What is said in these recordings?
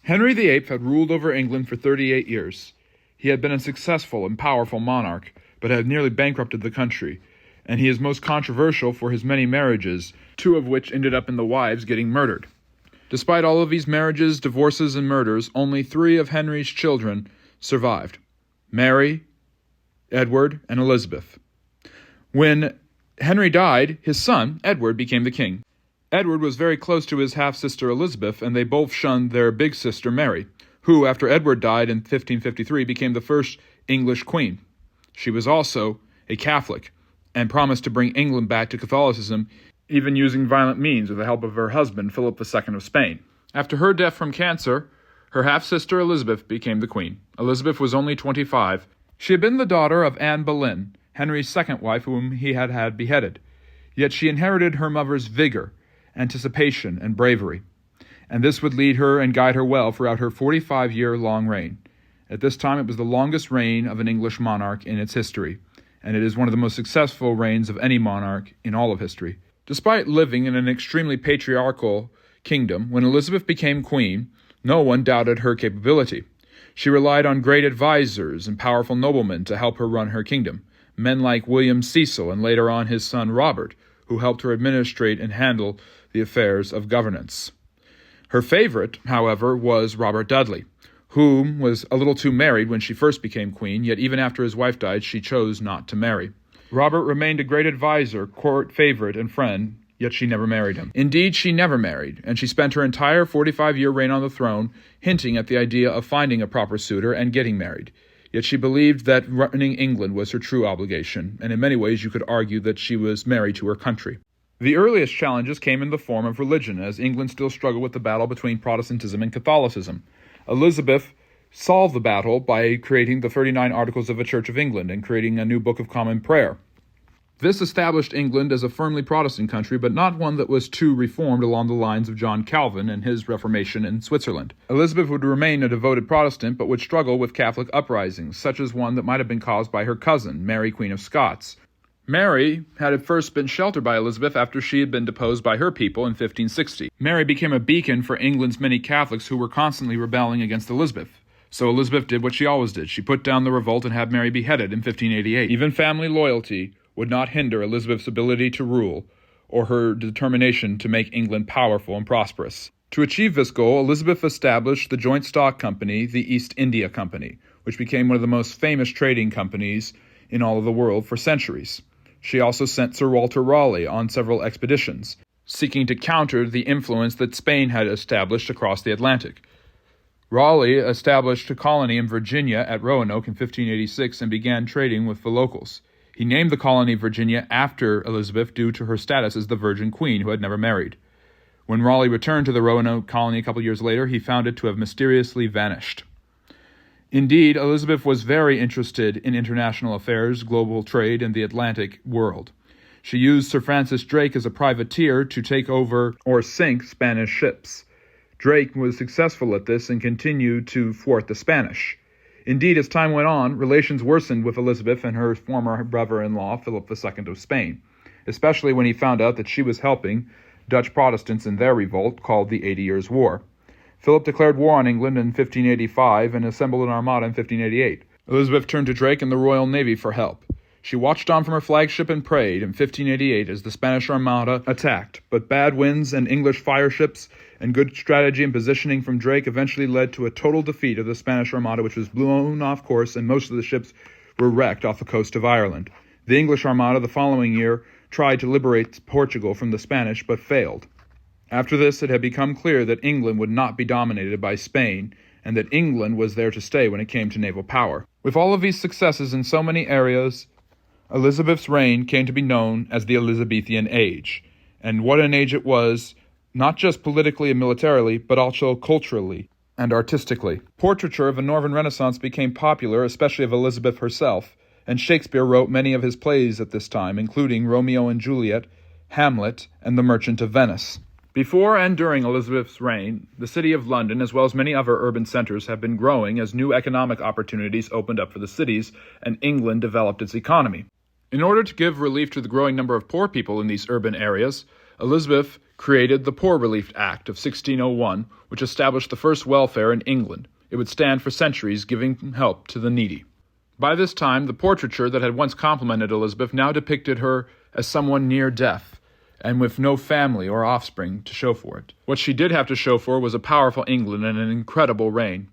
Henry VIII had ruled over England for 38 years. He had been a successful and powerful monarch, but had nearly bankrupted the country, and he is most controversial for his many marriages, 2 of which ended up in the wives getting murdered. Despite all of these marriages, divorces, and murders, only 3 of Henry's children survived: Mary, Edward, and Elizabeth. When Henry died, his son, Edward, became the king. Edward was very close to his half-sister Elizabeth, and they both shunned their big sister Mary, who, after Edward died in 1553, became the first English queen. She was also a Catholic, and promised to bring England back to Catholicism, even using violent means with the help of her husband, Philip II of Spain. After her death from cancer, her half-sister Elizabeth became the queen. Elizabeth was only 25. She had been the daughter of Anne Boleyn, Henry's second wife, whom he had had beheaded. Yet she inherited her mother's vigor, anticipation, and bravery, and this would lead her and guide her well throughout her 45-year-long reign. At this time, it was the longest reign of an English monarch in its history, and it is one of the most successful reigns of any monarch in all of history. Despite living in an extremely patriarchal kingdom, when Elizabeth became queen, no one doubted her capability. She relied on great advisors and powerful noblemen to help her run her kingdom, men like William Cecil and later on his son Robert, who helped her administrate and handle the affairs of governance. Her favorite, however, was Robert Dudley, whom was a little too married when she first became queen, yet even after his wife died, she chose not to marry. Robert remained a great advisor, court favorite, and friend, yet she never married him. Indeed, she never married, and she spent her entire 45-year reign on the throne hinting at the idea of finding a proper suitor and getting married. Yet she believed that running England was her true obligation, and in many ways you could argue that she was married to her country. The earliest challenges came in the form of religion, as England still struggled with the battle between Protestantism and Catholicism. Elizabeth solved the battle by creating the 39 Articles of the Church of England and creating a new Book of Common Prayer. This established England as a firmly Protestant country, but not one that was too reformed along the lines of John Calvin and his Reformation in Switzerland. Elizabeth would remain a devoted Protestant, but would struggle with Catholic uprisings, such as one that might have been caused by her cousin, Mary, Queen of Scots. Mary had at first been sheltered by Elizabeth after she had been deposed by her people in 1560. Mary became a beacon for England's many Catholics who were constantly rebelling against Elizabeth. So Elizabeth did what she always did. She put down the revolt and had Mary beheaded in 1588. Even family loyalty would not hinder Elizabeth's ability to rule or her determination to make England powerful and prosperous. To achieve this goal, Elizabeth established the joint stock company, the East India Company, which became one of the most famous trading companies in all of the world for centuries. She also sent Sir Walter Raleigh on several expeditions, seeking to counter the influence that Spain had established across the Atlantic. Raleigh established a colony in Virginia at Roanoke in 1586 and began trading with the locals. He named the colony Virginia after Elizabeth due to her status as the Virgin Queen who had never married. When Raleigh returned to the Roanoke colony a couple years later, he found it to have mysteriously vanished. Indeed, Elizabeth was very interested in international affairs, global trade, and the Atlantic world. She used Sir Francis Drake as a privateer to take over or sink Spanish ships. Drake was successful at this and continued to thwart the Spanish. Indeed, as time went on, relations worsened with Elizabeth and her former brother-in-law, Philip II of Spain, especially when he found out that she was helping Dutch Protestants in their revolt called the 80 Years' War. Philip declared war on England in 1585 and assembled an armada in 1588. Elizabeth turned to Drake and the Royal Navy for help. She watched on from her flagship and prayed in 1588 as the Spanish Armada attacked, but bad winds and English fireships and good strategy and positioning from Drake eventually led to a total defeat of the Spanish Armada, which was blown off course, and most of the ships were wrecked off the coast of Ireland. The English Armada the following year tried to liberate Portugal from the Spanish, but failed. After this, it had become clear that England would not be dominated by Spain, and that England was there to stay when it came to naval power. With all of these successes in so many areas, Elizabeth's reign came to be known as the Elizabethan Age. And what an age it was, not just politically and militarily, but also culturally and artistically. Portraiture of the Northern Renaissance became popular, especially of Elizabeth herself, and Shakespeare wrote many of his plays at this time, including Romeo and Juliet, Hamlet, and The Merchant of Venice. Before and during Elizabeth's reign, the city of London, as well as many other urban centers, have been growing as new economic opportunities opened up for the cities and England developed its economy. In order to give relief to the growing number of poor people in these urban areas, Elizabeth created the Poor Relief Act of 1601, which established the first welfare in England. It would stand for centuries, giving help to the needy. By this time, the portraiture that had once complimented Elizabeth now depicted her as someone near death, and with no family or offspring to show for it. What she did have to show for was a powerful England and an incredible reign.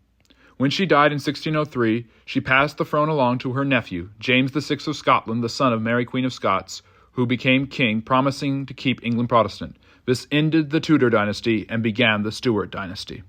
When she died in 1603, she passed the throne along to her nephew, James VI of Scotland, the son of Mary Queen of Scots, who became king, promising to keep England Protestant. This ended the Tudor dynasty and began the Stuart dynasty.